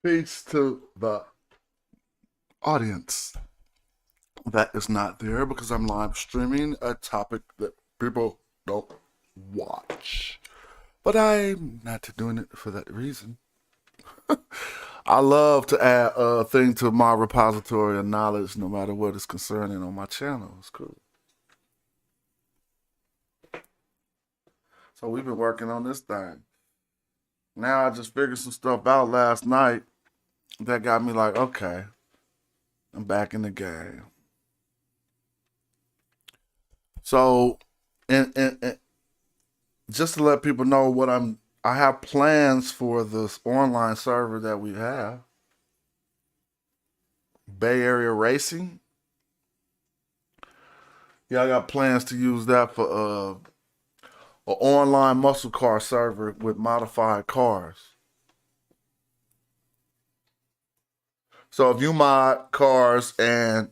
Peace to the audience that is not there because I'm live streaming a topic that people don't watch. But I'm not doing it for that reason. I love to add a thing to my repository of knowledge no matter what is concerning on my channel. It's cool. So we've been working on this thing. Now I just figured some stuff out last night that got me like, okay, I'm back in the game. So, and just to let people know what I have plans for this online server that we have. Bay Area Racing. Yeah, I got plans to use that for an online muscle car server with modified cars. So if you mod cars and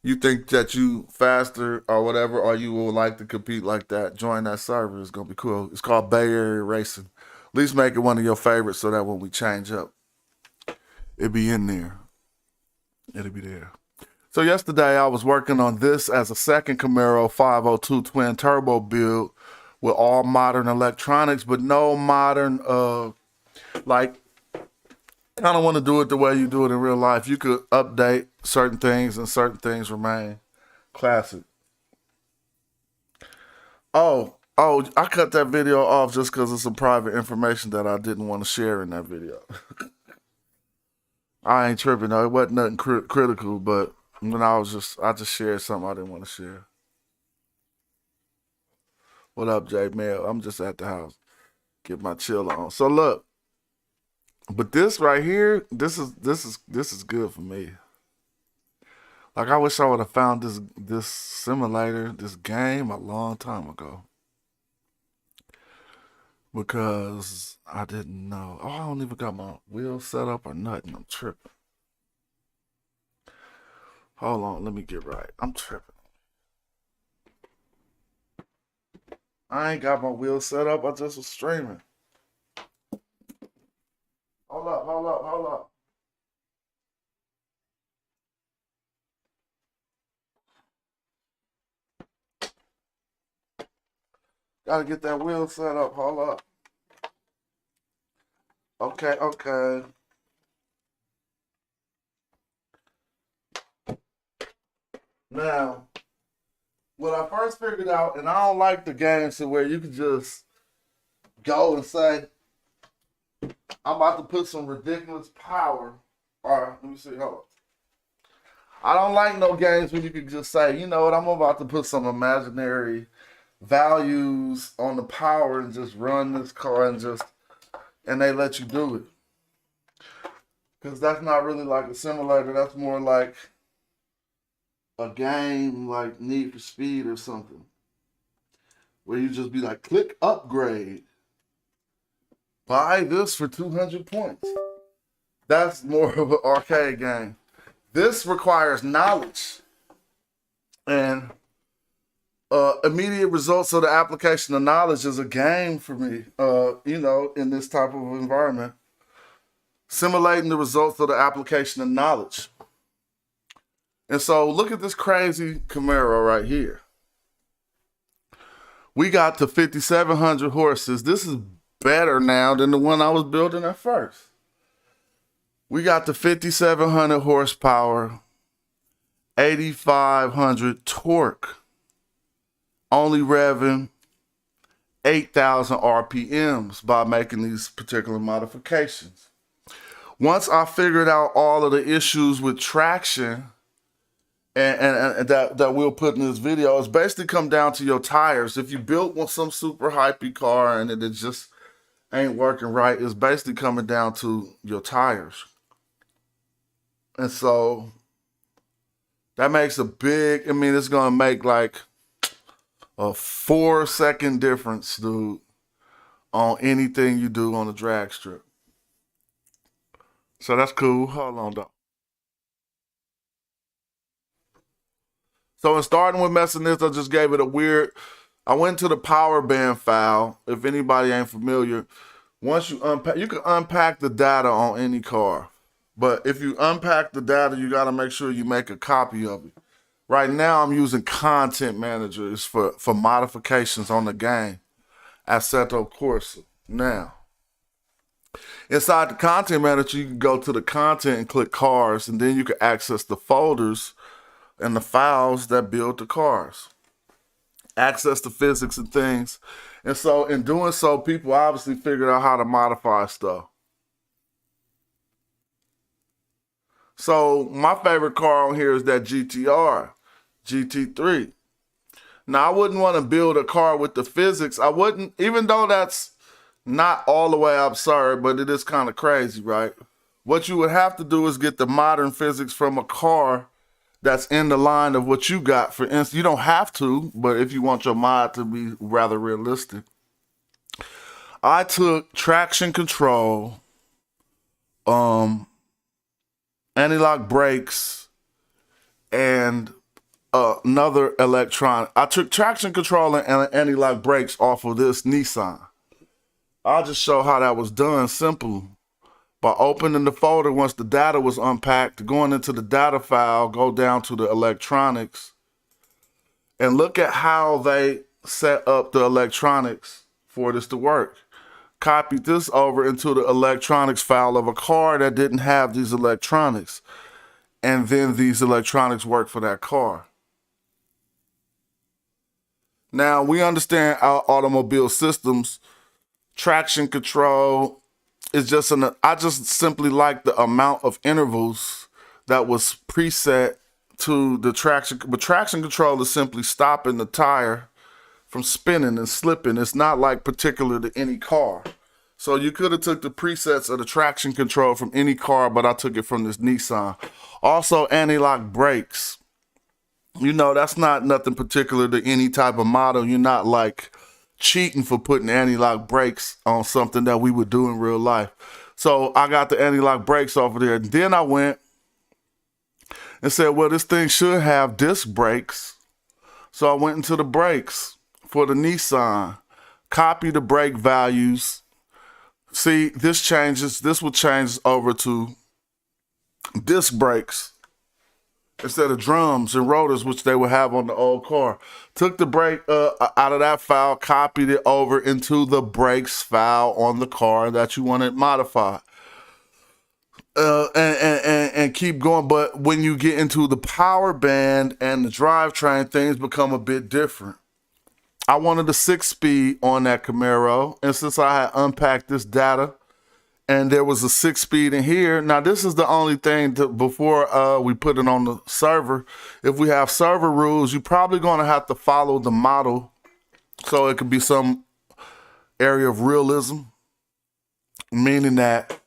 you think that you faster or whatever, or you would like to compete like that, join that server. It's gonna be cool. It's called Bay Area Racing. At least make it one of your favorites so that when we change up, it'll be in there. It'll be there. So yesterday I was working on this as a second Camaro 502 twin turbo build with all modern electronics, but no modern like I don't want to do it the way you do it in real life. You could update certain things and certain things remain classic. Oh, I cut that video off just because of some private information that I didn't want to share in that video. I ain't tripping though. It wasn't nothing critical, but when I just shared something I didn't want to share. What up, J Mail? I'm just at the house. Get my chill on. So look. But this right here, this is good for me. Like I wish I would have found this simulator, this game a long time ago. Because I didn't know. Oh, I don't even got my wheel set up or nothing. I'm tripping. Hold on, let me get right. I'm tripping. I ain't got my wheel set up. I just was streaming. Hold up. Gotta get that wheel set up. Hold up. Okay. Now, what I first figured out, and I don't like the games to where you can just go and say, I'm about to put some ridiculous power. Or, let me see, hold on. I don't like no games where you can just say, you know what, I'm about to put some imaginary values on the power and just run this car and they let you do it. Because that's not really like a simulator. That's more like a game like Need for Speed or something. Where you just be like, click upgrade. Buy this for 200 points. That's more of an arcade game. This requires knowledge and immediate results of the application of knowledge is a game for me, in this type of environment. Simulating the results of the application of knowledge. And so look at this crazy Camaro right here. We got to 5,700 horses. This is better now than the one I was building at first. We got to 5,700 horsepower, 8,500 torque, only revving 8,000 RPMs by making these particular modifications. Once I figured out all of the issues with traction and that we'll put in this video, it's basically come down to your tires. If you built some super hypey car and it just ain't working right, it's basically coming down to your tires. And so that makes a big, it's going to make like a 4-second difference, dude, on anything you do on the drag strip. So that's cool. Hold on, though. So in starting with messing this, I just gave it a weird, I went to the power band file. If anybody ain't familiar, once you unpack, you can unpack the data on any car. But if you unpack the data, you got to make sure you make a copy of it. Right now, I'm using Content Manager. It's for modifications on the game. Assetto Corsa. Now, inside the Content Manager, you can go to the content and click cars, and then you can access the folders and the files that build the cars. Access the physics and things. And so in doing so, people obviously figured out how to modify stuff. So my favorite car on here is that GTR, GT3. Now I wouldn't want to build a car with the physics. I wouldn't, even though that's not all the way absurd, but it is kind of crazy, right? What you would have to do is get the modern physics from a car that's in the line of what you got. For instance, you don't have to, but if you want your mod to be rather realistic, I took traction control, anti-lock brakes, and another electronic. I took traction control and anti-lock brakes off of this Nissan. I'll just show how that was done simple. By opening the folder once the data was unpacked, going into the data file, go down to the electronics, and look at how they set up the electronics for this to work. Copy this over into the electronics file of a car that didn't have these electronics. And then these electronics work for that car. Now, we understand our automobile systems, traction control, it's just I just simply like the amount of intervals that was preset to the traction. But traction control is simply stopping the tire from spinning and slipping. It's not like particular to any car. So you could have took the presets of the traction control from any car, but I took it from this Nissan. Also, anti-lock brakes. You know, that's not nothing particular to any type of model. You're not like cheating for putting anti-lock brakes on something that we would do in real life. So I got the anti-lock brakes over there. And then I went and said, well, this thing should have disc brakes. So I went into the brakes for the Nissan, copy the brake values. See, this will change over to disc brakes instead of drums and rotors, which they would have on the old car. Took the brake out of that file, copied it over into the brakes file on the car that you wanted modified. And keep going. But when you get into the power band and the drivetrain, things become a bit different. I wanted a 6-speed on that Camaro. And since I had unpacked this data, and there was a 6-speed in here. Now, this is the only thing before we put it on the server. If we have server rules, you're probably going to have to follow the model. So it could be some area of realism, meaning that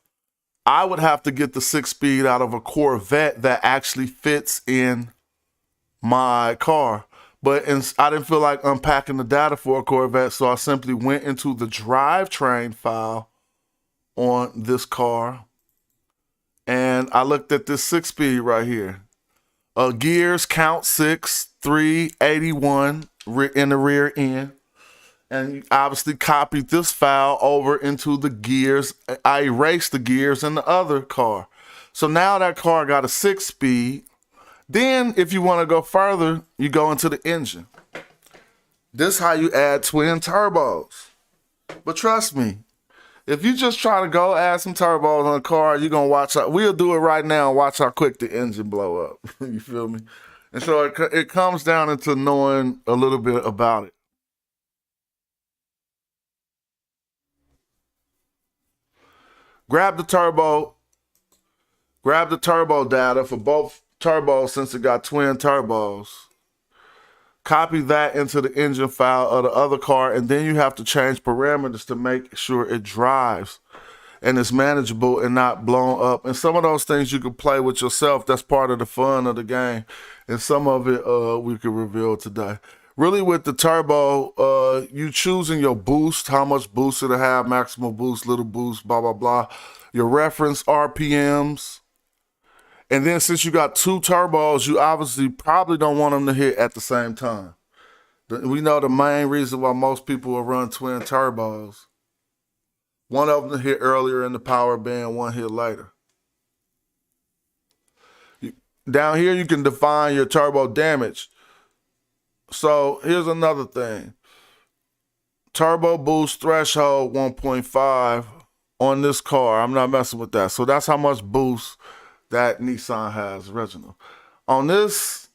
I would have to get the 6-speed out of a Corvette that actually fits in my car. But I didn't feel like unpacking the data for a Corvette, so I simply went into the drivetrain file on this car, and I looked at this 6-speed right here. Gears count 6, 3, 81 in the rear end, and you obviously copied this file over into the gears. I erased the gears in the other car, so now that car got a 6-speed. Then, if you want to go further, you go into the engine. This is how you add twin turbos. But trust me, if you just try to go add some turbos on a car, you're going to watch out. We'll do it right now and watch how quick the engine blow up. You feel me? And so it comes down into knowing a little bit about it. Grab the turbo data for both turbos since it got twin turbos. Copy that into the engine file of the other car, and then you have to change parameters to make sure it drives and it's manageable and not blown up. And some of those things you can play with yourself. That's part of the fun of the game. And some of it we could reveal today. Really with the turbo, you choosing your boost, how much boost it'll have, maximum boost, little boost, blah, blah, blah. Your reference RPMs. And then since you got two turbos, you obviously probably don't want them to hit at the same time. We know the main reason why most people will run twin turbos. One of them hit earlier in the power band, one hit later. Down here, you can define your turbo damage. So here's another thing. Turbo boost threshold 1.5 on this car. I'm not messing with that. So that's how much boost that Nissan has, original. On this,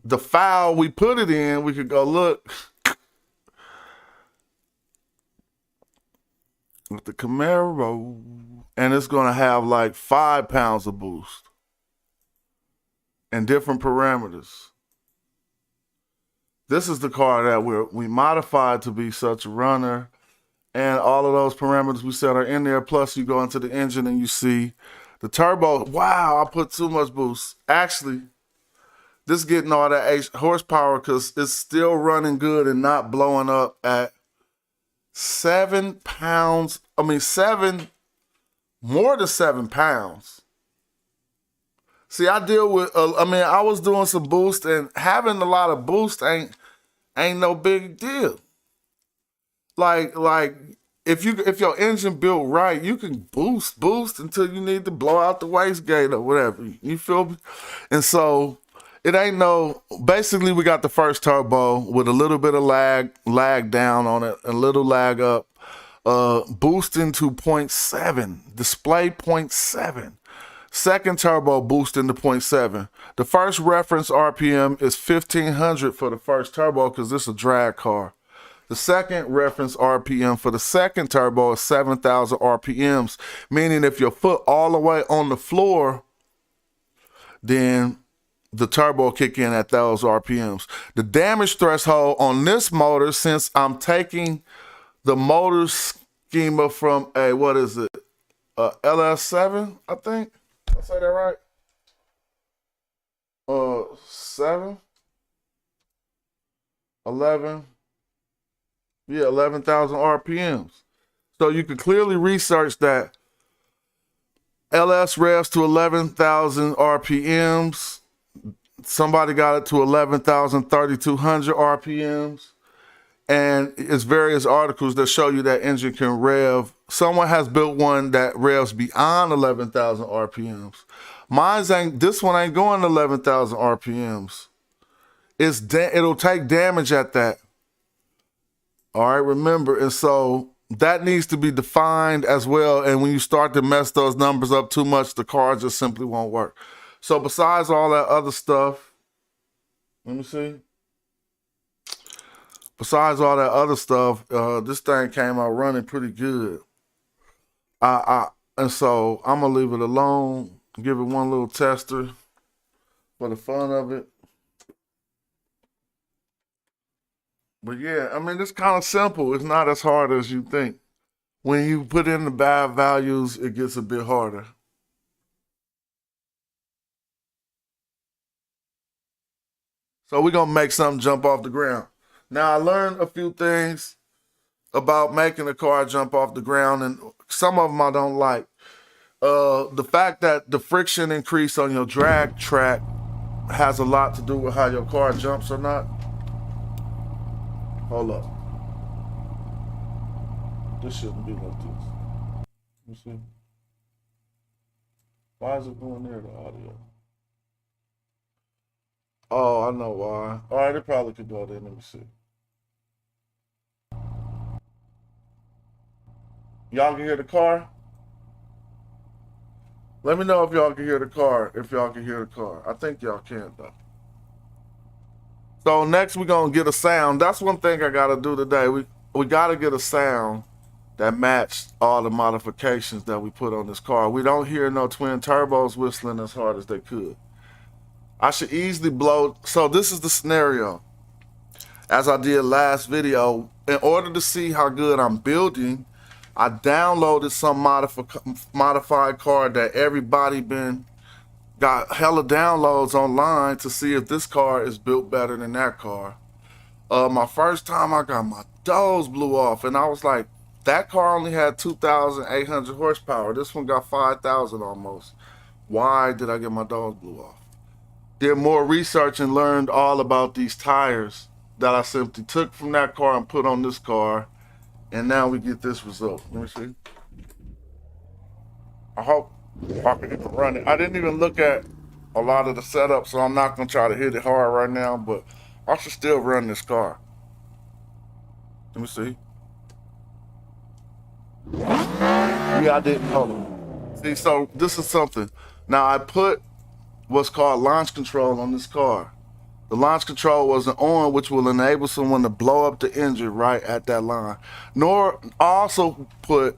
the file we put it in, we could go look with the Camaro, and it's gonna have like 5 pounds of boost and different parameters. This is the car that we modified to be such a runner, and all of those parameters we said are in there. Plus, you go into the engine and you see the turbo. Wow, I put too much boost. Actually, this getting all that horsepower because it's still running good and not blowing up at 7 pounds. I mean, more than 7 pounds. See, I deal with, I was doing some boost, and having a lot of boost ain't no big deal. Like if your engine built right, you can boost until you need to blow out the wastegate or whatever. You feel me? And so it ain't no, basically we got the first turbo with a little bit of lag down on it, a little lag up, boosting to 0.7, display 0.7. Second turbo boosting to 0.7. The first reference RPM is 1500 for the first turbo because this is a drag car. The second reference RPM for the second turbo is 7,000 RPMs, meaning if your foot all the way on the floor, then the turbo will kick in at those RPMs. The damage threshold on this motor, since I'm taking the motor schema from a, what is it, LS7, I think? Did I say that right? 7, 11, yeah, 11,000 RPMs. So you can clearly research that LS revs to 11,000 RPMs. Somebody got it to 11,000, 3,200 RPMs. And it's various articles that show you that engine can rev. Someone has built one that revs beyond 11,000 RPMs. This one ain't going 11,000 RPMs. It'll take damage at that. All right, remember, and so that needs to be defined as well. And when you start to mess those numbers up too much, the car just simply won't work. So besides all that other stuff, let me see. Besides all that other stuff, this thing came out running pretty good. And so I'm gonna leave it alone, give it one little tester for the fun of it. But yeah, I mean, it's kind of simple. It's not as hard as you think. When you put in the bad values, it gets a bit harder. So we're gonna make something jump off the ground. Now I learned a few things about making a car jump off the ground, and some of them I don't like. The fact that the friction increase on your drag track has a lot to do with how your car jumps or not. Hold up. This shouldn't be like this. Let me see. Why is it going there, the audio? Oh, I know why. All right, it probably could go there. Let me see. Y'all can hear the car? Let me know if y'all can hear the car. If y'all can hear the car. I think y'all can, though. So next we're going to get a sound. That's one thing I got to do today. We got to get a sound that matched all the modifications that we put on this car. We don't hear no twin turbos whistling as hard as they could. I should easily blow. So this is the scenario. As I did last video, in order to see how good I'm building, I downloaded some modified car that everybody got hella downloads online to see if this car is built better than that car. My first time I got my doors blew off, and I was like, that car only had 2,800 horsepower. This one got 5,000 almost. Why did I get my doors blew off? Did more research and learned all about these tires that I simply took from that car and put on this car, and now we get this result. Let me see. I hope I can run it. I didn't even look at a lot of the setup, so I'm not gonna try to hit it hard right now, but I should still run this car. Let me see. Yeah, I didn't. Hold on. See, so this is something. Now I put what's called launch control on this car. The launch control wasn't on, which will enable someone to blow up the engine right at that line. Nor also put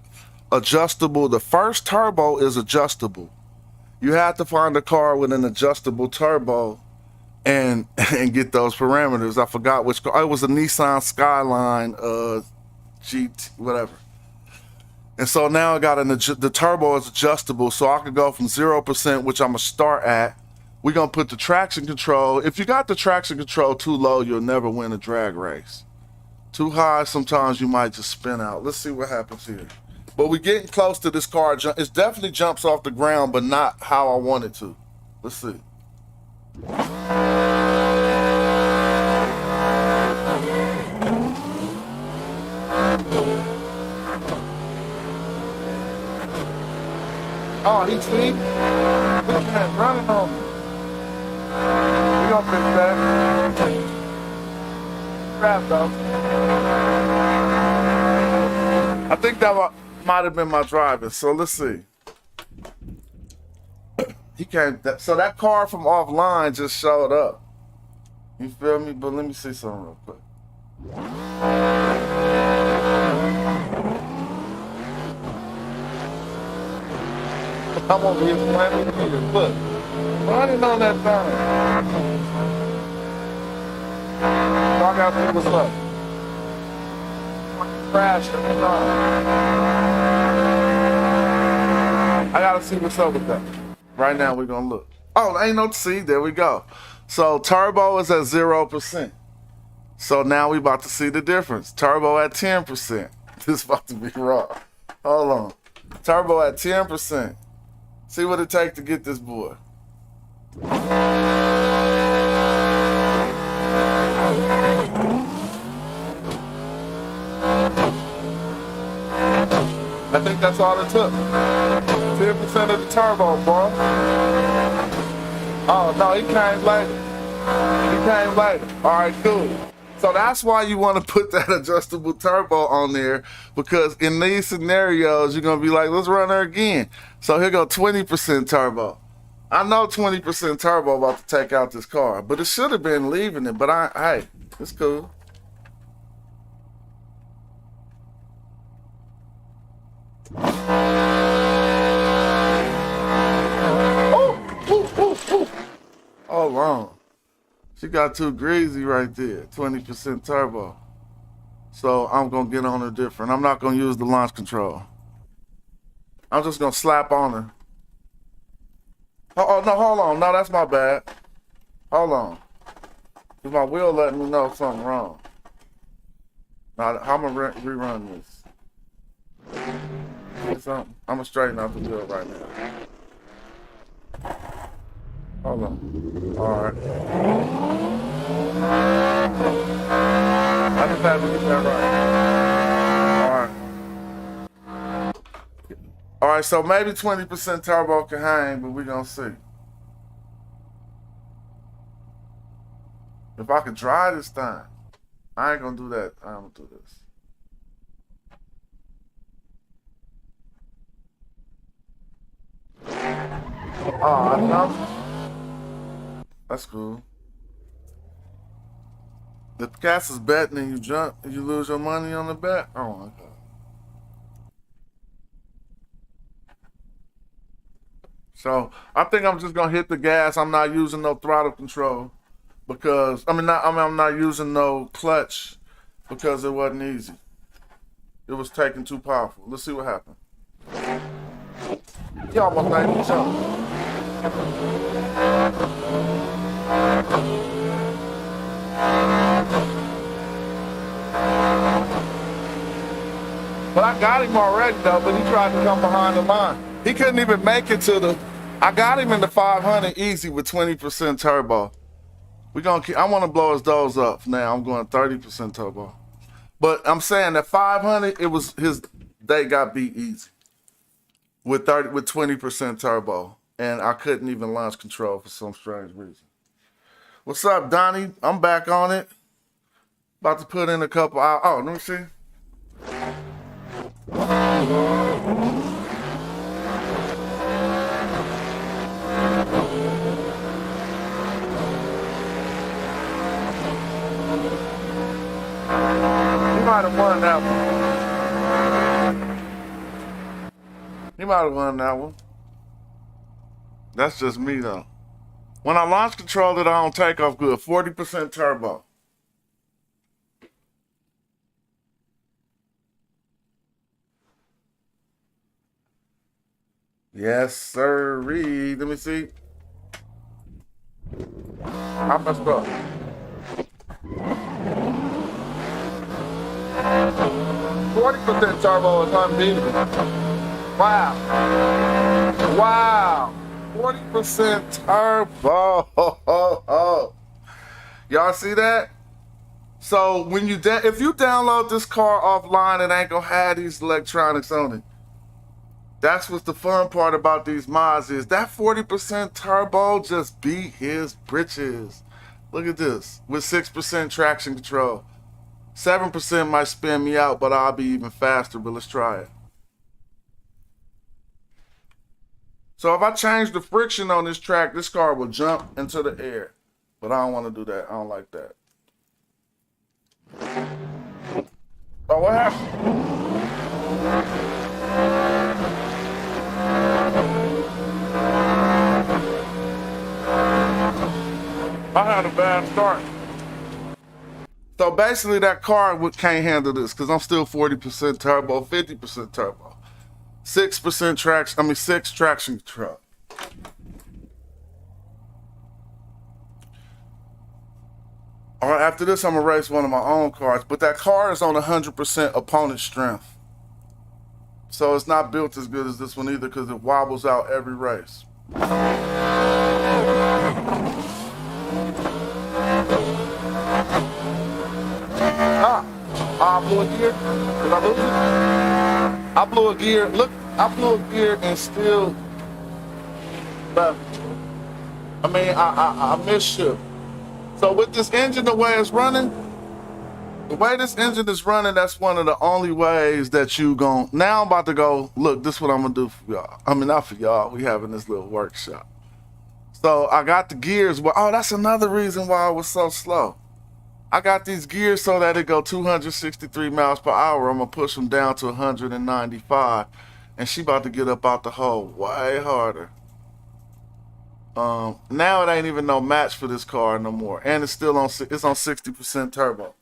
adjustable. The first turbo is adjustable. You have to find a car with an adjustable turbo and get those parameters. I forgot which car. It was a Nissan Skyline GT, whatever. And so now I got the turbo is adjustable, so I could go from 0%, which I'm gonna start at. We're gonna put the traction control. If you got the traction control too low, you'll never win a drag race. Too high, sometimes you might just spin out. Let's see what happens here. But we're getting close to this car. It definitely jumps off the ground, but not how I want it to. Let's see. Oh, he's sweet. Look at that, running on me. We gonna fix that. Crap, though. I think that might have been my driving. So let's see. He came. So that car from offline just showed up. You feel me? But let me see something real quick. I'm over here slamming here. Look, running on that thing. So I gotta see what's up. Crash every time. I gotta see what's up with that. Right now we're gonna look. Oh, ain't no see. There we go. So turbo is at 0%. So now we about to see the difference. Turbo at 10%. This about to be raw. Hold on. Turbo at 10%. See what it takes to get this boy. I think that's all it took. 10% of the turbo, bro. Oh, no, he came later. He came later. All right, cool. So that's why you want to put that adjustable turbo on there, because in these scenarios, you're going to be like, let's run her again. So here go 20% turbo. I know 20% turbo about to take out this car, but it should have been leaving it, but hey, it's cool. Hold on. She got too greasy right there. 20% turbo. So I'm going to get on her different. I'm not going to use the launch control. I'm just going to slap on her. Oh, no, hold on. No, that's my bad. Hold on. Because my wheel letting me know something wrong. Now, I'm going to rerun this. Something. I'm going to straighten out the wheel right now. Hold on. Alright. I just have to get that right. Alright. Alright, so maybe 20% turbo can hang, but we're gonna see. If I could dry this thing. I ain't gonna do that. I'm gonna do this. Oh, I know. That's cool. The gas is betting and you jump and you lose your money on the bet. Oh my god. So I think I'm just gonna hit the gas. I'm not using no throttle control because I'm not using no clutch because it wasn't easy. It was taking too powerful. Let's see what happened. You almost made me jump. But I got him already though, but he tried to come behind the line. He couldn't even make it to the, I got him in the 500 easy with 20% turbo. I want to blow his doors up now. I'm going 30% turbo. But I'm saying that 500, it was they got beat easy with 20% turbo. and I couldn't even launch control for some strange reason. What's up, Donnie? I'm back on it. About to put in a couple hours. Oh, let me see. He might have won that one. He might have won that one. That's just me, though. When I launch control it, I don't take off good. 40% turbo. Yes, sirree. Let me see. I messed up. 40% turbo is unbeatable. Wow. Wow. 40% turbo. Y'all see that? So when you if you download this car offline, it ain't gonna have these electronics on it. That's what's the fun part about these mods is that 40% turbo just beat his britches. Look at this with 6% traction control. 7% might spin me out, but I'll be even faster. But let's try it. So if I change the friction on this track, this car will jump into the air. But I don't want to do that. I don't like that. Oh, what happened? I had a bad start. So basically that car can't handle this because I'm still 40% turbo, 50% turbo. 6% traction, 6 traction control. All right, after this, I'm gonna race one of my own cars, but that car is on 100% opponent strength. So it's not built as good as this one either because it wobbles out every race. I blew a gear. Did I lose it? I blew a gear. Look, I blew a gear and still left. I misshift. So with this engine, the way this engine is running, that's one of the only ways that you gon' now I'm about to go, look, this is what I'm gonna do for y'all. Not for y'all, we having this little workshop. So I got the gears, oh, that's another reason why I was so slow. I got these gears so that it go 263 miles per hour. I'm gonna push them down to 195, and she about to get up out the hole way harder. Now it ain't even no match for this car no more, and it's still on 60% turbo.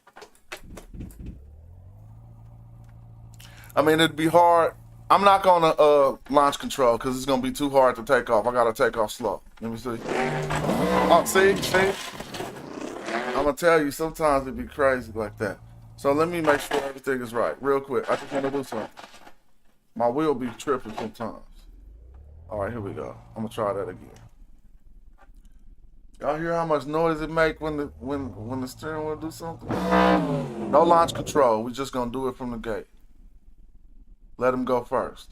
It'd be hard. I'm not gonna launch control because it's gonna be too hard to take off. I gotta take off slow. Let me see. Oh, see. I'm gonna tell you, sometimes it'd be crazy like that. So let me make sure everything is right real quick. I just want to do something. My wheel be tripping sometimes. All right, here we go. I'm gonna try that again. Y'all hear how much noise it make when the steering wheel do something? No launch control. We just gonna do it from the gate. Let him go first.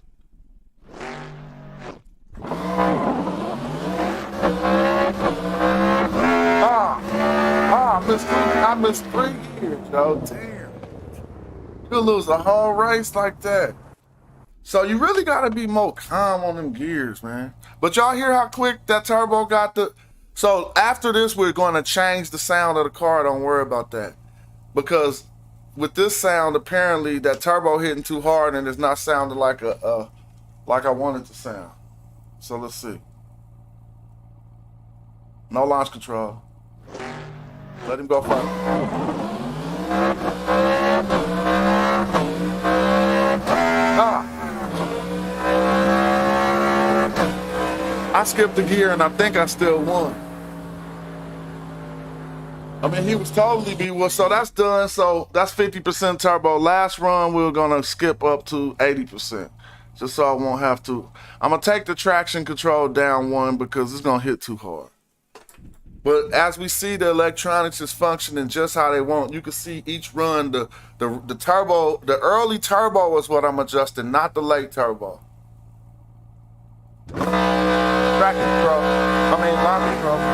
I missed 3 years, yo. Damn. You'll lose a whole race like that. So you really gotta be more calm on them gears, man. But y'all hear how quick that turbo got the... So after this, we're gonna change the sound of the car. Don't worry about that. Because with this sound, apparently that turbo hitting too hard and it's not sounding like like I want it to sound. So let's see. No launch control. Let him go first. I skipped the gear and I think I still won. He was totally so that's done. So that's 50% turbo. Last run, we're gonna skip up to 80%. Just so I won't have to. I'm gonna take the traction control down 1 because it's gonna hit too hard. But as we see, the electronics is functioning just how they want. You can see each run, the turbo, the early turbo is what I'm adjusting, not the late turbo. tracking trouble. I mean, locking trouble.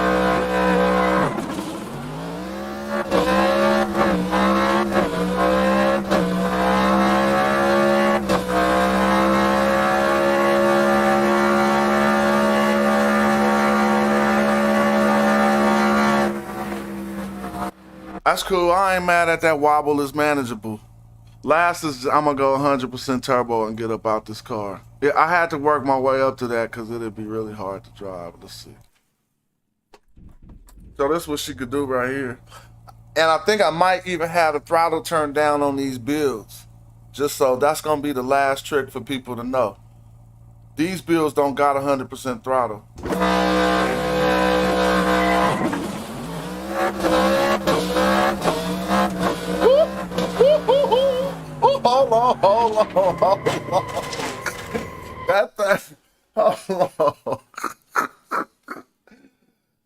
That's cool. I ain't mad at that wobble. It's manageable. Last is I'm gonna go 100% turbo and get up out this car. Yeah, I had to work my way up to that because it'd be really hard to drive. Let's see. So this is what she could do right here. And I think I might even have the throttle turned down on these builds. Just so that's gonna be the last trick for people to know. These builds don't got 100% throttle. Hold on. That thing, hold on.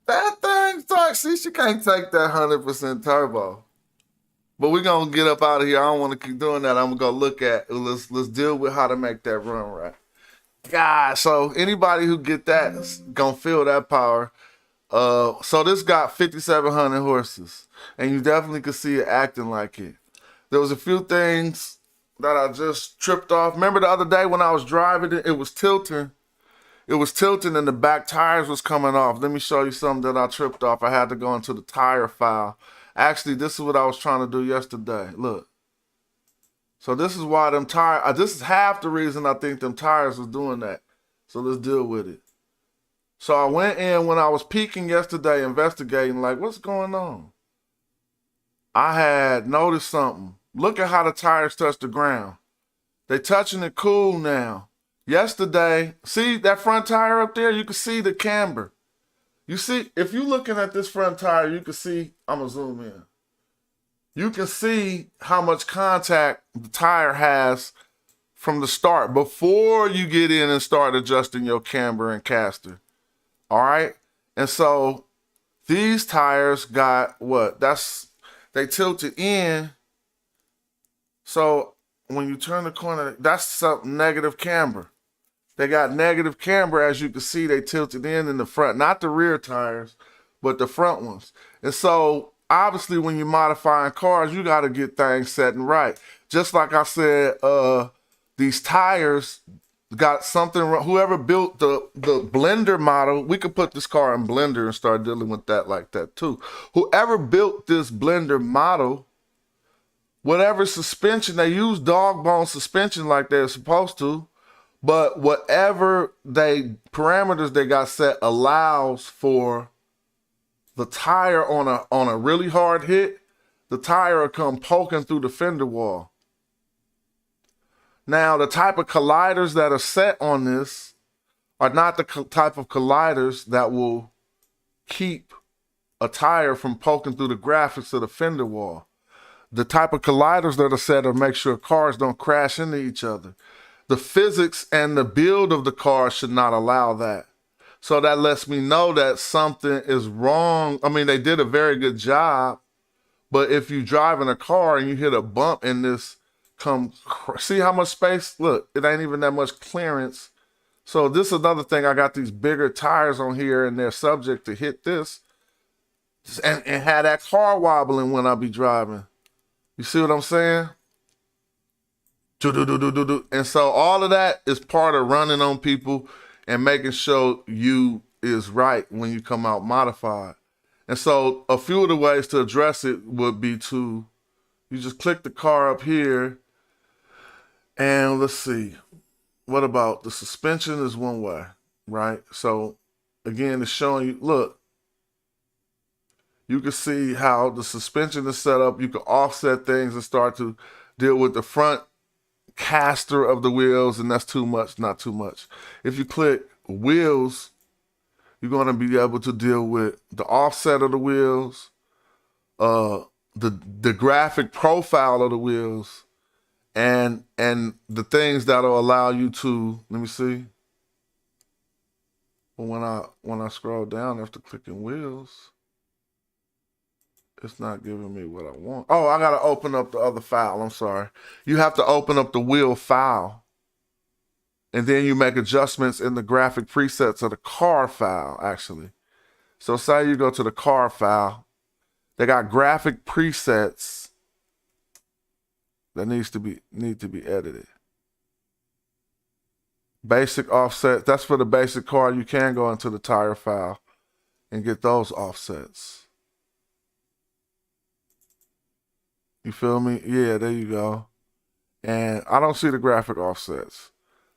That thing's toxic. She can't take that 100% turbo. But we're gonna get up out of here. I don't want to keep doing that. I'm gonna go look at. Let's deal with how to make that run right. God, so anybody who get that is gonna feel that power. So this got 5,700 horses, and you definitely could see it acting like it. There was a few things that I just tripped off. Remember the other day when I was driving it, it was tilting. It was tilting and the back tires was coming off. Let me show you something that I tripped off. I had to go into the tire file. Actually, this is what I was trying to do yesterday. Look. So this is why them tires, this is half the reason I think them tires was doing that. So let's deal with it. So I went in when I was peeking yesterday, investigating, like, what's going on? I had noticed something. Look at how the tires touch the ground. They touching it cool now. Yesterday, see that front tire up there? You can see the camber. You see, if you're looking at this front tire, you can see, I'm gonna zoom in. You can see how much contact the tire has from the start before you get in and start adjusting your camber and caster. All right? And so these tires got what? They tilted in. So when you turn the corner, that's something negative camber. They got negative camber, as you can see, they tilted in the front, not the rear tires, but the front ones. And so obviously when you're modifying cars, you got to get things set and right. Just like I said, these tires got something wrong. Whoever built the blender model, we could put this car in blender and start dealing with that like that too. Whoever built this blender model, whatever suspension, they use dog bone suspension like they're supposed to, but whatever parameters they got set allows for the tire on a really hard hit, the tire will come poking through the fender wall. Now, the type of colliders that are set on this are not the type of colliders that will keep a tire from poking through the graphics of the fender wall. The type of colliders that are set are make sure cars don't crash into each other. The physics and the build of the car should not allow that. So that lets me know that something is wrong. I mean, they did a very good job, but if you drive in a car and you hit a bump in this, see how much space? Look, it ain't even that much clearance. So this is another thing. I got these bigger tires on here and they're subject to hit this and have that car wobbling when I be driving. You see what I'm saying? And so all of that is part of running on people and making sure you is right when you come out modified. And so a few of the ways to address it would be you just click the car up here and let's see. What about the suspension is one way, right? So again, it's showing you, look, you can see how the suspension is set up. You can offset things and start to deal with the front caster of the wheels, and that's too much, not too much. If you click wheels, you're going to be able to deal with the offset of the wheels, the graphic profile of the wheels, and the things that'll allow you to, let me see. Well, when I scroll down after clicking wheels, it's not giving me what I want. Oh, I got to open up the other file. I'm sorry. You have to open up the wheel file. And then you make adjustments in the graphic presets of the car file, actually. So say you go to the car file, they got graphic presets that need to be edited. Basic offset, that's for the basic car. You can go into the tire file and get those offsets. You feel me? Yeah, there you go. And I don't see the graphic offsets.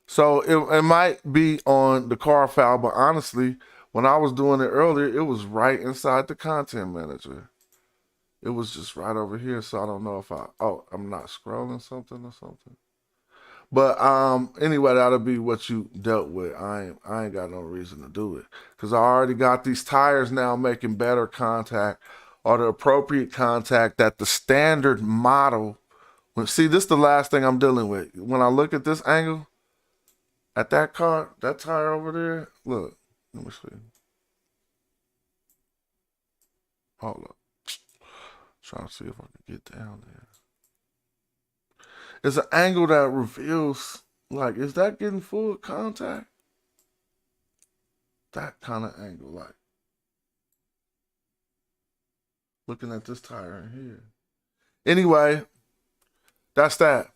So it might be on the car file, but honestly, when I was doing it earlier, it was right inside the content manager. It was just right over here. So I don't know if I'm not scrolling something or something. But anyway, that'll be what you dealt with. I ain't got no reason to do it. Cause I already got these tires now making better contact or the appropriate contact that the standard model. See, this is the last thing I'm dealing with. When I look at this angle, at that car, that tire over there, look, let me see. Hold up. Trying to see if I can get down there. It's an angle that reveals, like, is that getting full contact? That kind of angle, like, looking at this tire in here. Anyway, that's that.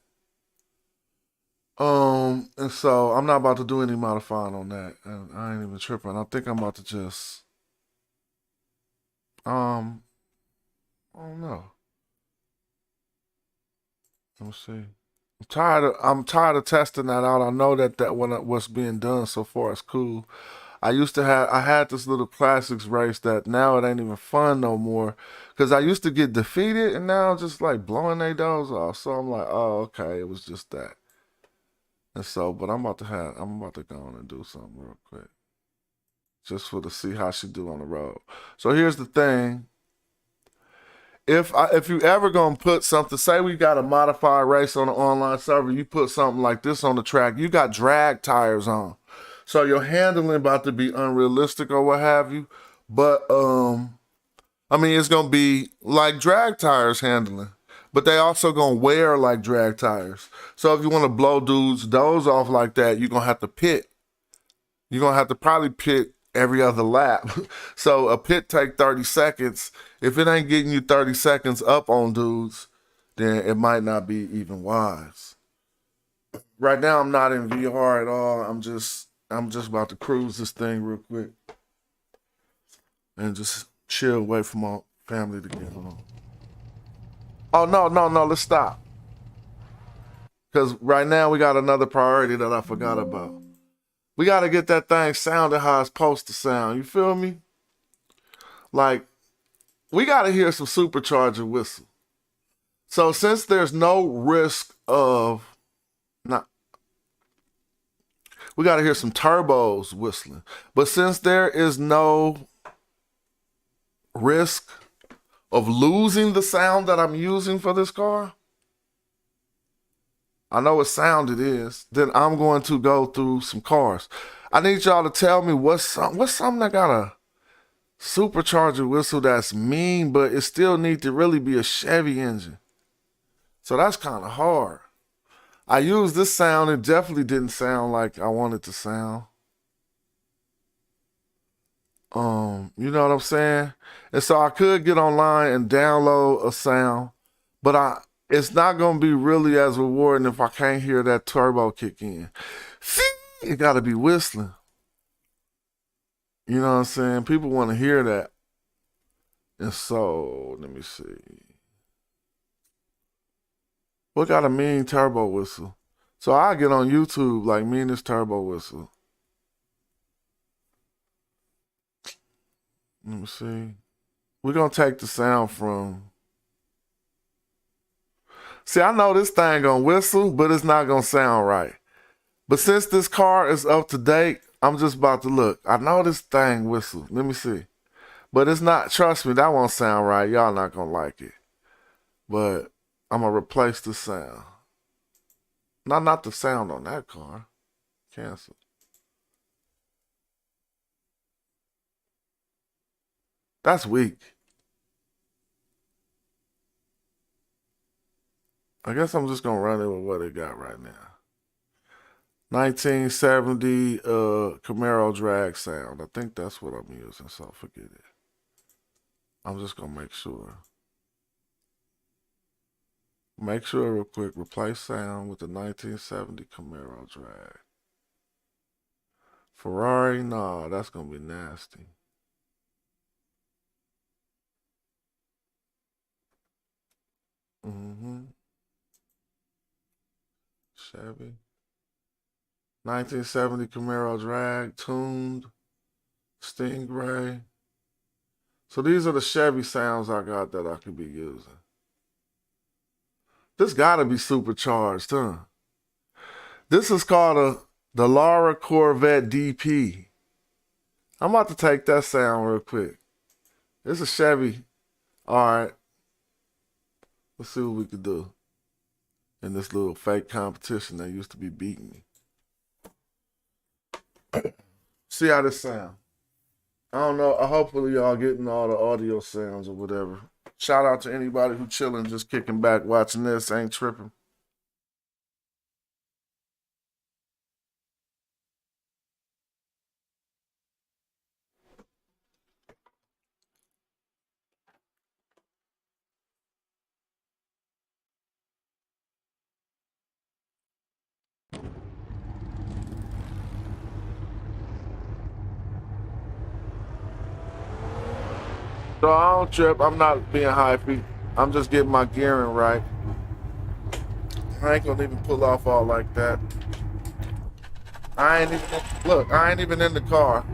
And so I'm not about to do any modifying on that. And I ain't even tripping. I think I'm about to just, I don't know. Let me see. I'm tired of testing that out. I know that what's being done so far is cool. I had this little classics race that now it ain't even fun no more. Cause I used to get defeated and now I'm just like blowing their doors off. So I'm like, oh, okay, it was just that. And so, but I'm about to go on and do something real quick. Just for to see how she do on the road. So here's the thing. If you ever gonna put something, say we got a modified race on the online server, you put something like this on the track, you got drag tires on. So your handling about to be unrealistic or what have you. But I mean it's gonna be like drag tires handling. But they also gonna wear like drag tires. So if you wanna blow dudes those off like that, you're gonna have to pit. You're gonna have to probably pit every other lap. So a pit take 30 seconds. If it ain't getting you 30 seconds up on dudes, then it might not be even wise. Right now I'm not in VR at all. I'm just about to cruise this thing real quick and just chill, wait for my family to get home. Oh no, let's stop. Cause right now we got another priority that I forgot about. We gotta get that thing sounding how it's supposed to sound. You feel me? Like, we gotta hear some supercharger whistle. So since there's no risk of not, we gotta hear some turbos whistling. But since there is no risk of losing the sound that I'm using for this car, I know what sound it is, then I'm going to go through some cars. I need y'all to tell me what's something that got a supercharger whistle that's mean, but it still need to really be a Chevy engine. So that's kind of hard. I used this sound. It definitely didn't sound like I wanted to sound. You know what I'm saying? And so I could get online and download a sound, but it's not gonna be really as rewarding if I can't hear that turbo kick in. It gotta be whistling. You know what I'm saying? People want to hear that. And so, let me see. What got a mean turbo whistle? So I get on YouTube like meanest turbo whistle. Let me see. We're gonna take the sound from. See, I know this thing gonna whistle, but it's not gonna sound right. But since this car is up to date, I'm just about to look. I know this thing whistle. Let me see. But it's not, trust me, that won't sound right. Y'all not gonna like it. But I'm gonna replace the sound. Not the sound on that car. Cancel. That's weak. I guess I'm just gonna run it with what it got right now. 1970 Camaro drag sound. I think that's what I'm using, so forget it. I'm just gonna make sure. Make sure real quick, replace sound with the 1970 Camaro drag. Ferrari, nah, that's gonna be nasty. Chevy. 1970 Camaro drag, tuned, Stingray. So these are the Chevy sounds I got that I could be using. This gotta be supercharged, huh? This is called the Lara Corvette DP. I'm about to take that sound real quick. It's a Chevy. All right. Let's see what we can do in this little fake competition that used to be beating me. See how this sound. I don't know. Hopefully y'all getting all the audio sounds or whatever. Shout out to anybody who chilling, just kicking back, watching this, ain't tripping. So I don't trip. I'm not being hypey. I'm just getting my gearing right. I ain't gonna even pull off all like that. I ain't even in the car.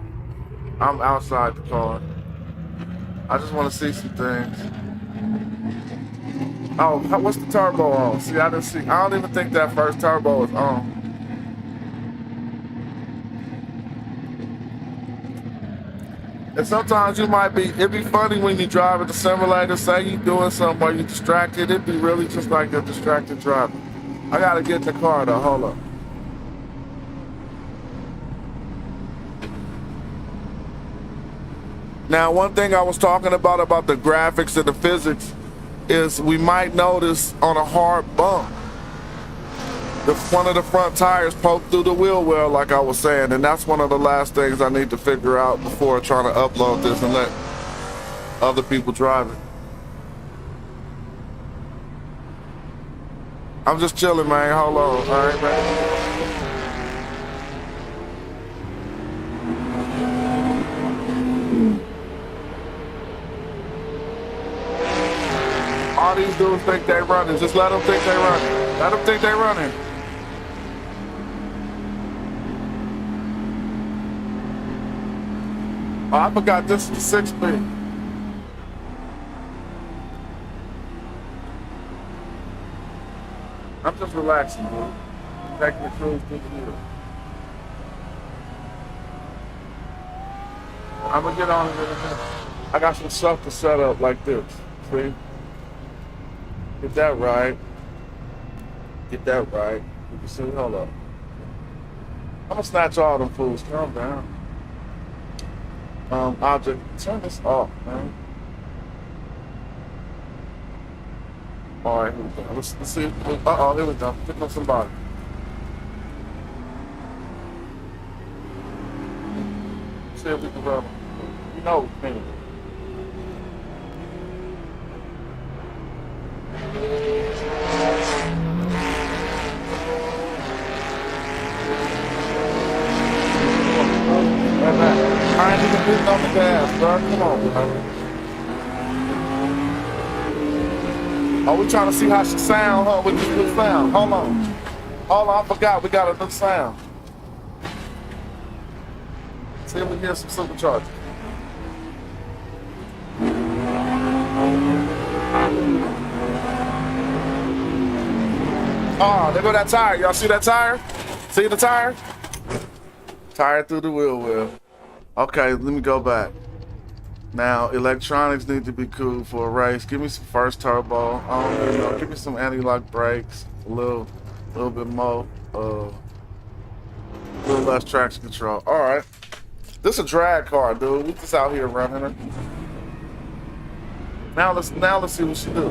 I'm outside the car. I just want to see some things. Oh, what's the turbo on? See, I didn't see. I don't even think that first turbo is on. And sometimes it'd be funny when you drive at the simulator, say you doing something while you distracted, it'd be really just like a distracted driver. I gotta get in the car though, hold up. Now, one thing I was talking about the graphics and the physics is we might notice on a hard bump, one of the front tires poked through the wheel well, like I was saying, and that's one of the last things I need to figure out before trying to upload this and let other people drive it. I'm just chilling, man. Hold on. All right, man. All these dudes think they running. Just let them think they running. Let them think they running. Oh, I forgot this is 6-speed. I'm just relaxing, dude. Taking the cruise through the wheel. I'm gonna get on it in a minute. I got some stuff to set up like this. See? Get that right. Get that right. You can see, hold up. I'm gonna snatch all them fools. Calm down. Object, turn this off, man. All right, here we go. Let's see. Uh-oh, here we go. Pick up somebody. See if we can run. You know we can. I ain't even getting on the gas, bro. Come on, bro. Oh, we trying to see how she sound, huh? With this new sound. Hold on. Hold on, I forgot we got a new sound. See if we hear some superchargers. Oh, there go that tire. Y'all see that tire? See the tire? Tire through the wheel well. Okay, let me go back. Now, electronics need to be cool for a race. Give me some first turbo. Give me some anti-lock brakes. A little bit more. A little less traction control. All right. This is a drag car, dude. We just out here running her. Now let's see what she do.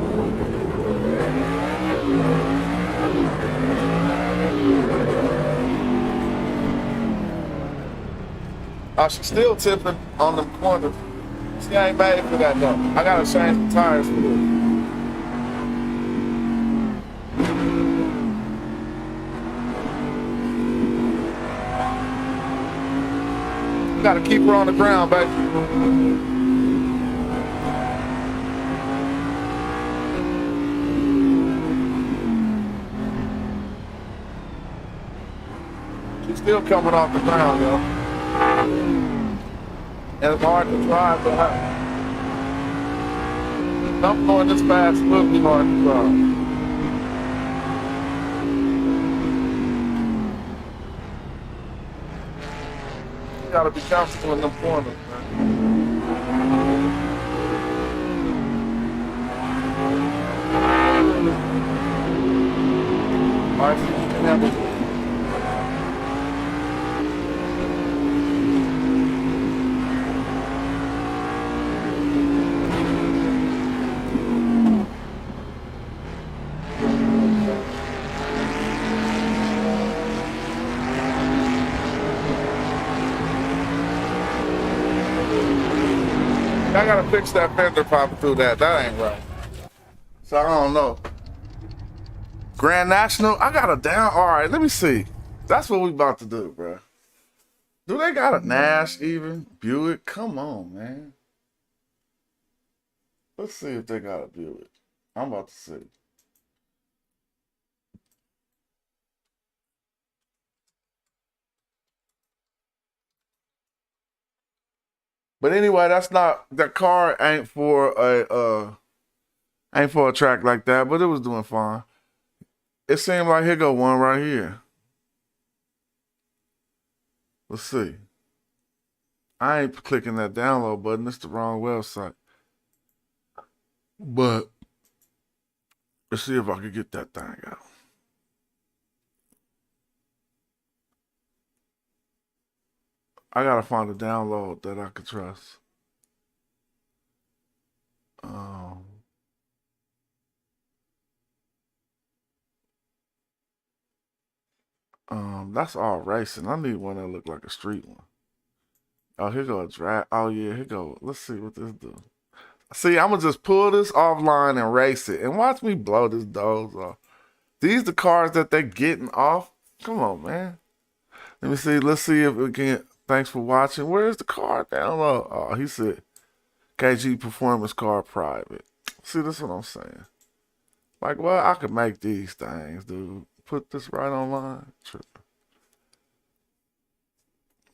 She's still tipping on the corner. She ain't made for that though. I gotta change the tires for this. Gotta keep her on the ground, baby. She's still coming off the ground, yo. And it's hard to drive, but I'm going this fast, will be hard to drive. You gotta be comfortable in them corners, man. Alright, so you can have it. I gotta fix that fender popping through that. That ain't right. So I don't know. Grand National, I got a down. All right, let me see. That's what we about to do, bro. Do they got a Nash even? Buick? Come on, man. Let's see if they got a Buick. I'm about to see. But anyway, that's not that car ain't for a track like that, but it was doing fine. It seemed like here go one right here. Let's see. I ain't clicking that download button. It's the wrong website. But let's see if I can get that thing out. I gotta find a download that I can trust. Um, that's all racing. I need one that look like a street one. Oh, here go a drag. Oh yeah, here go. Let's see what this do. See, I'm gonna just pull this offline and race it, and watch me blow this doze off. These the cars that they're getting off. Come on, man. Let me see. Let's see if we can. Thanks for watching. Where's the car download? Oh, he said KG Performance Car Private. See, that's what I'm saying. Like, well, I could make these things, dude. Put this right online.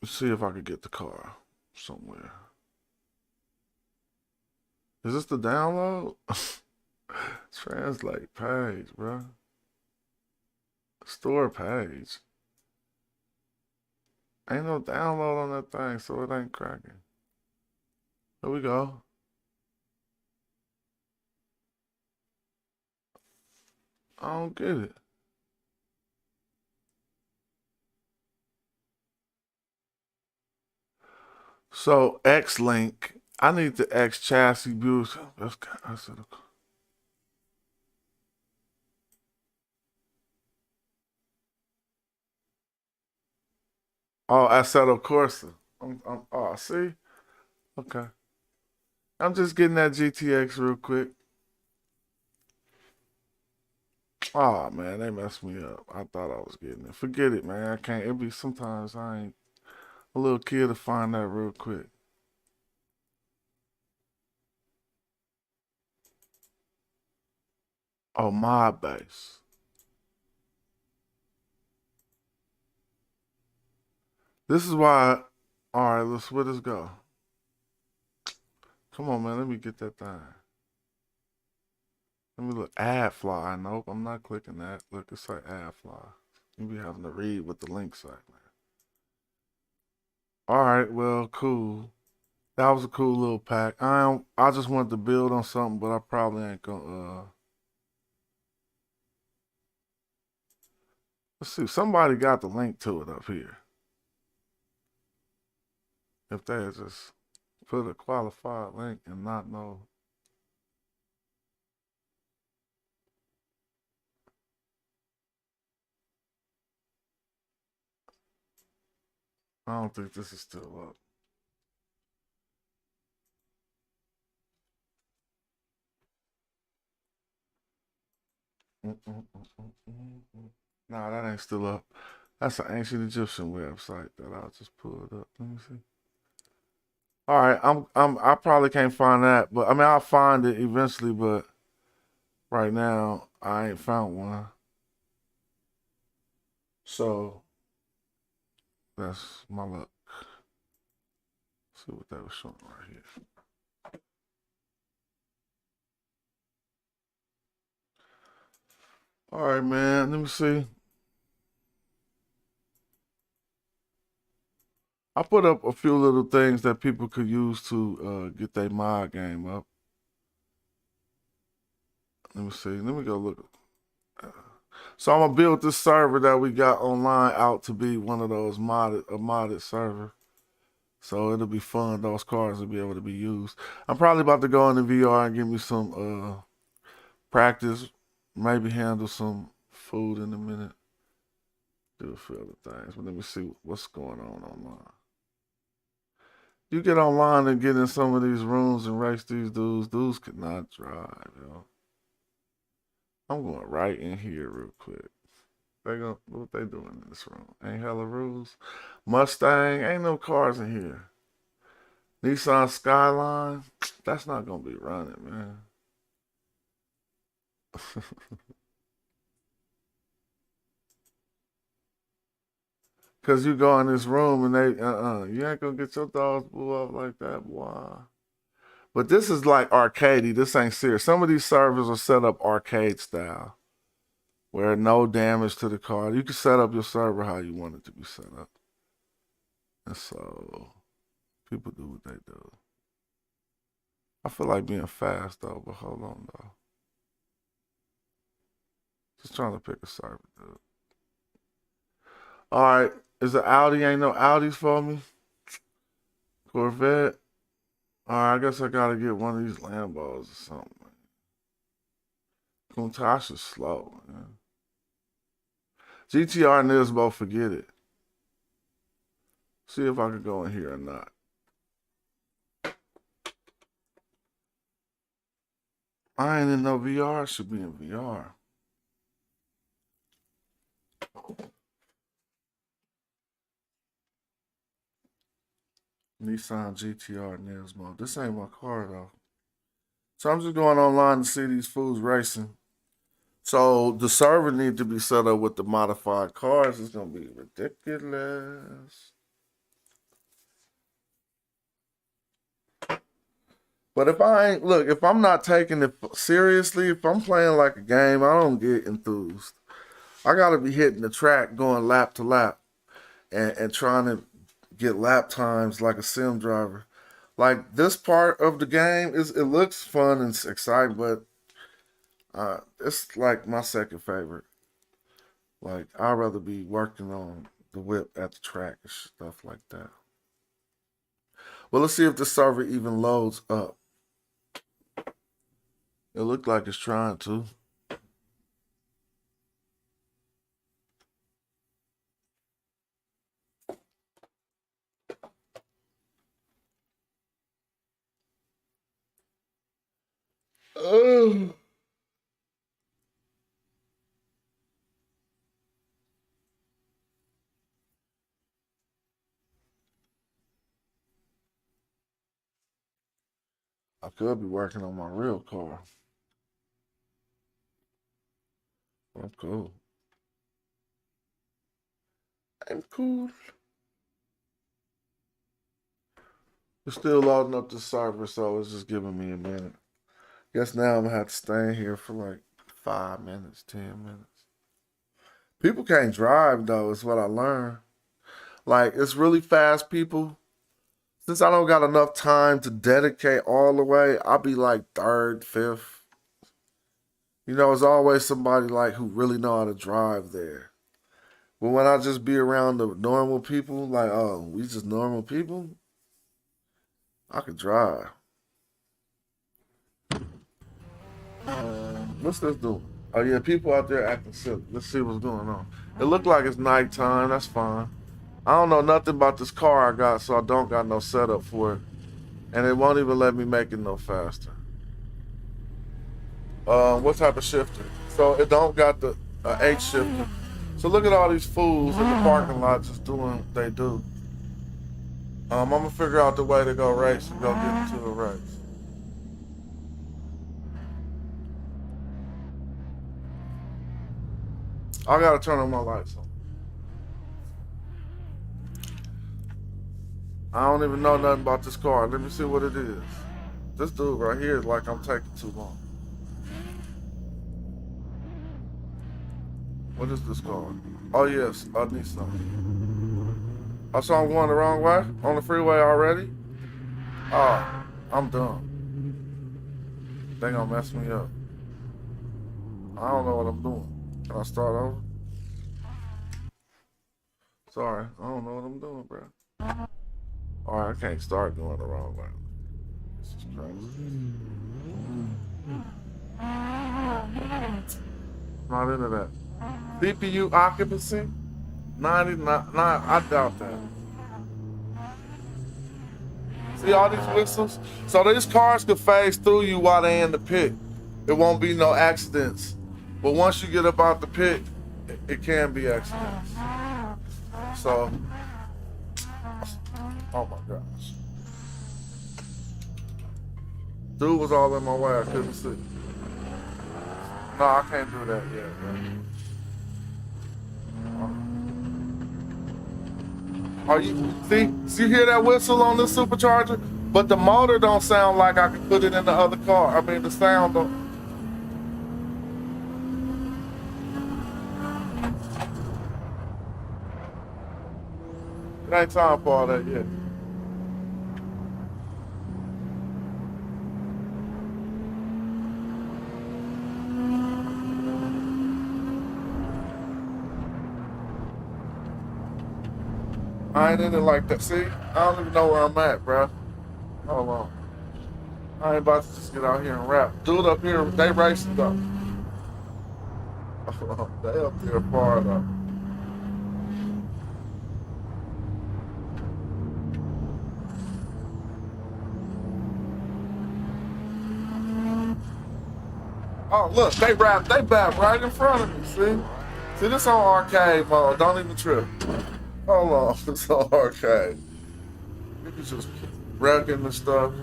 Let's see if I could get the car somewhere. Is this the download? Translate page, bro. Store page. Ain't no download on that thing, so it ain't cracking. Here we go. I don't get it. So X link. I need the X chassis boost. That's it. Oh, Assetto Corsa. Oh, see? Okay. I'm just getting that GTX real quick. Oh man, they messed me up. I thought I was getting it. Forget it, man. I can't. It be sometimes I ain't a little kid to find that real quick. Oh, my base. This is why. All right, let's where this go. Come on, man. Let me get that thing. Let me look. Ad fly. Nope, I'm not clicking that. Look, it's like ad fly. You be having to read what the link say, man. All right, well, cool. That was a cool little pack. I just wanted to build on something, but I probably ain't gonna. Let's see. Somebody got the link to it up here. If they had just put a qualified link and not know. I don't think this is still up. Nah, that ain't still up. That's an ancient Egyptian website that I'll just pull it up. Let me see. All right, I probably can't find that, but I mean I'll find it eventually. But right now I ain't found one. So that's my luck. See what that was showing right here. All right, man. Let me see. I put up a few little things that people could use to get their mod game up. Let me see. Let me go look. So I'm gonna build this server that we got online out to be one of those modded server. So it'll be fun. Those cards will be able to be used. I'm probably about to go into VR and give me some practice. Maybe handle some food in a minute. Do a few other things. But let me see what's going on online. You get online and get in some of these rooms and race these dudes. Dudes could not drive, yo. I'm going right in here real quick. What they doing in this room? Ain't hella rules. Mustang, ain't no cars in here. Nissan Skyline, that's not gonna be running, man. Cause you go in this room and they you ain't gonna get your dogs blew up like that, boy. But this is like arcadey. This ain't serious. Some of these servers are set up arcade style, where no damage to the car. You can set up your server how you want it to be set up. And so people do what they do. I feel like being fast though, but hold on though. Just trying to pick a server, dude. All right, is it Audi? Ain't no Audis for me. Corvette. All right, I guess I gotta get one of these Lambos or something. Countach is slow, man. GTR and Nismo, forget it. See if I can go in here or not. I ain't in no VR. I should be in VR. Nissan GTR Nismo. This ain't my car though. So I'm just going online to see these fools racing. So the server need to be set up with the modified cars. It's gonna be ridiculous. But if I'm not taking it seriously, if I'm playing like a game, I don't get enthused. I gotta be hitting the track, going lap to lap, and trying to get lap times like a sim driver. Like this part of the game it looks fun and exciting, but it's like my second favorite. Like I'd rather be working on the whip at the track and stuff like that. Well, let's see if the server even loads up. It looked like it's trying to. Oh. I could be working on my real car. I'm cool. I'm cool. It's still loading up the server, so it's just giving me a minute. Guess now I'm gonna have to stay in here for like 5 minutes, 10 minutes. People can't drive though, is what I learned. Like it's really fast people. Since I don't got enough time to dedicate all the way, I'll be like third, fifth. You know, it's always somebody like who really know how to drive there. But when I just be around the normal people, like, oh, we just normal people, I could drive. What's this doing? Oh yeah, people out there acting silly. Let's see what's going on. It looked like it's nighttime. That's fine. I don't know nothing about this car I got, so I don't got no setup for it. And it won't even let me make it no faster. What type of shifter? So it don't got the H shifter. So look at all these fools in the parking lot just doing what they do. I'm gonna figure out the way to go race and go get into a race. I gotta turn on my lights on. I don't even know nothing about this car. Let me see what it is. This dude right here is like I'm taking too long. What is this car? Oh yes, I need something. Oh, so I'm going the wrong way? On the freeway already? Oh, I'm done. They gonna mess me up. I don't know what I'm doing. Can I start over? Sorry, I don't know what I'm doing, bro. Alright, I can't start going the wrong way. This is crazy. Not into that. CPU occupancy? 99, I doubt that. See all these whistles? So these cars could phase through you while they in the pit. It won't be no accidents. But once you get up out the pit, it can be accidents. So, oh my gosh. Dude was all in my way, I couldn't see. No, I can't do that yet, man. Are you see you hear that whistle on this supercharger? But the motor don't sound like I can put it in the other car. I mean the sound don't. It ain't time for all that yet. I ain't in it like that. See? I don't even know where I'm at, bro. Hold on. I ain't about to just get out here and rap. Dude up here, they racing though. They up there far though. Oh look, they back right in front of me, see? See this on arcade mode, don't even trip. Hold on, it's on arcade. You can just keep wrecking the stuff.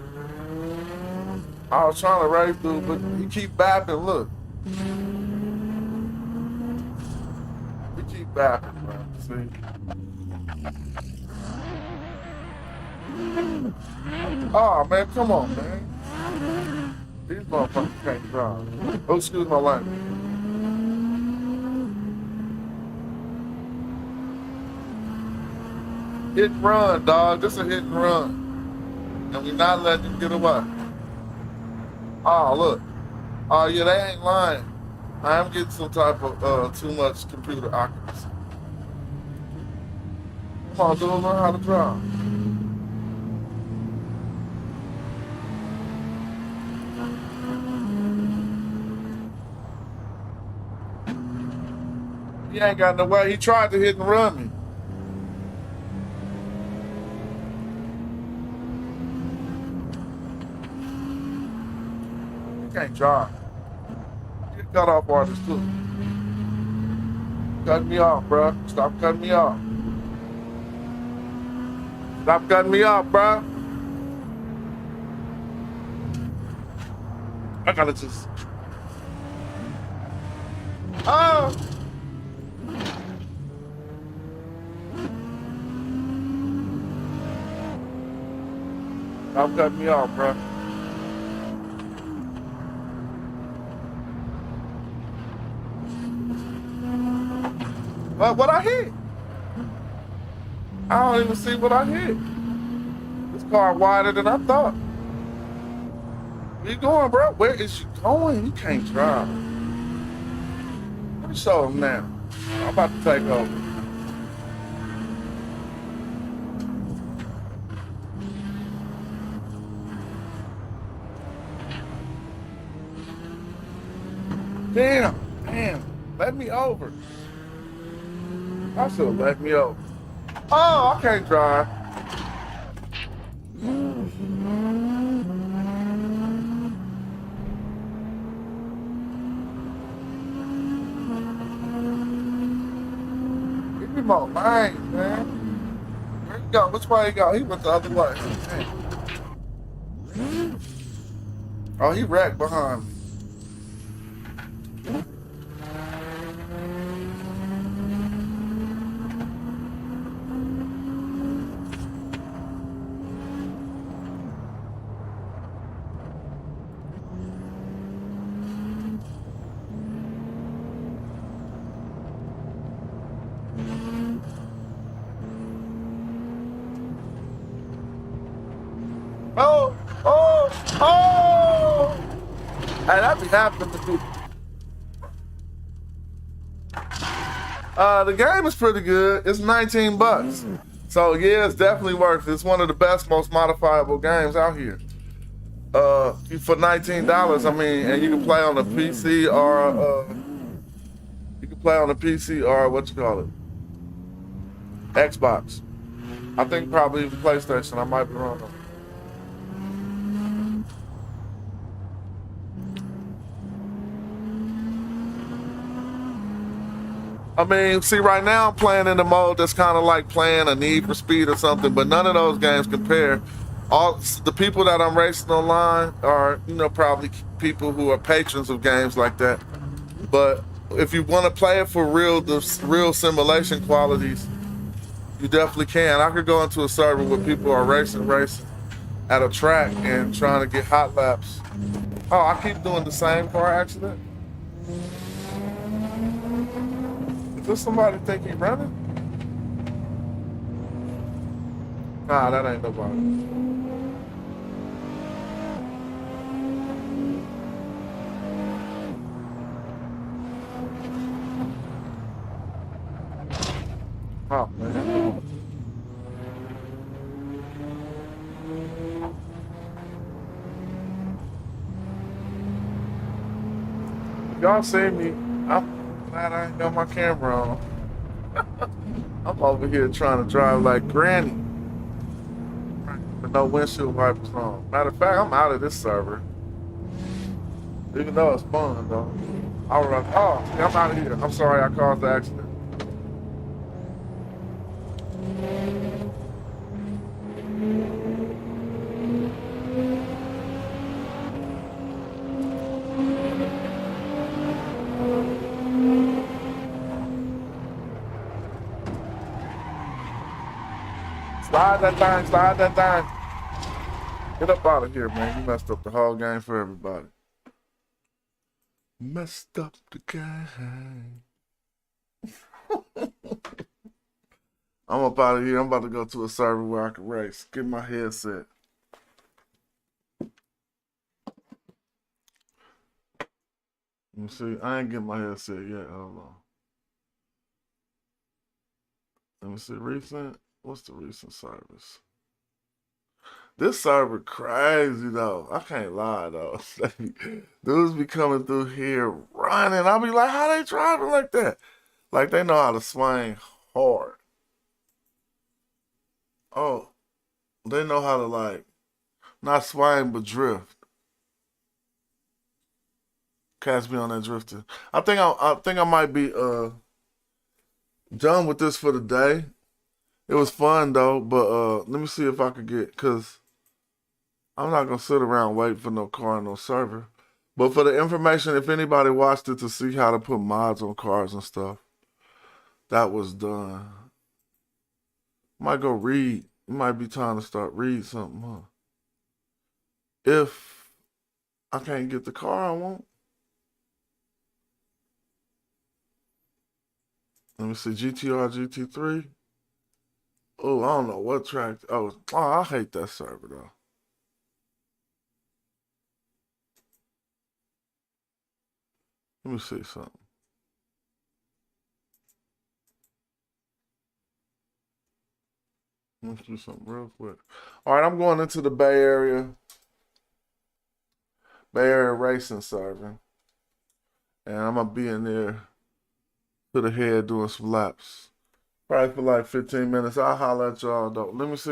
I was trying to race dude, but you keep bapping, look. You keep bapping, man, see? Oh man, come on, man. These motherfuckers can't drive. Oh, excuse my language. Hit and run, dog. This a hit and run. And we not letting them get away. Oh, look. Oh, yeah, they ain't lying. I am getting some type of too much computer occupancy. Come on, dude, learn how to drive. He ain't got no way. He tried to hit and run me. He can't drive. Get cut off artists too. Cutting me off, bro. Stop cutting me off. Stop cutting me off, bro. I gotta just. Oh! Stop cutting me off, bro. What I hit? I don't even see what I hit. This car wider than I thought. Where you going, bro? Where is you going? You can't drive. Let me show him now. I'm about to take over. Damn, let me over. I should have let me over. Oh, I can't drive. more lanes, man. Where he go? Which way he go? He went the other way. Dang. Oh, he wrecked behind me. Oh, oh, oh! Hey, that be happening to people. The game is pretty good. It's 19 bucks. So yeah, it's definitely worth it. It's one of the best, most modifiable games out here. For $19, I mean, and you can play on the PC or what you call it, Xbox. I think probably even PlayStation. I might be wrong though. I mean, see, right now I'm playing in the mode that's kind of like playing a Need for Speed or something, but none of those games compare. All the people that I'm racing online are, probably people who are patrons of games like that. But if you want to play it for real, the real simulation qualities, you definitely can. I could go into a server where people are racing at a track and trying to get hot laps. Oh, I keep doing the same car accident. Does somebody think he running? Nah, that ain't nobody. Oh, man. Y'all see me. I'm glad I ain't got my camera on. I'm over here trying to drive like Granny. With no windshield wipers on. Matter of fact, I'm out of this server. Even though it's fun, though. I'm out of here. I'm sorry I caused the accident. Slide that thing. Get up out of here, man. You messed up the whole game for everybody. Messed up the game. I'm up out of here. I'm about to go to a server where I can race. Get my headset. Let me see. I ain't getting my headset yet. Hold on. Let me see. Recent. What's the recent service? This server crazy though. I can't lie though. Dudes be coming through here running. I'll be like, how they driving like that? Like they know how to swing hard. Oh, they know how to like not swing but drift. Cats be on that drifter. I think I might be done with this for the day. It was fun though, but let me see if I could get, cause I'm not gonna sit around waiting for no car and no server. But for the information, if anybody watched it to see how to put mods on cars and stuff, that was done. Might go read. It might be time to start read something, huh? If I can't get the car I want. Let me see, GTR, GT3. Oh, I don't know what track. Oh, I hate that server though. Let me see something. Let's do something real quick. All right, I'm going into the Bay Area racing server. And I'm gonna be in there to the head doing some laps. Probably for like 15 minutes. I'll holler at y'all though. Let me see.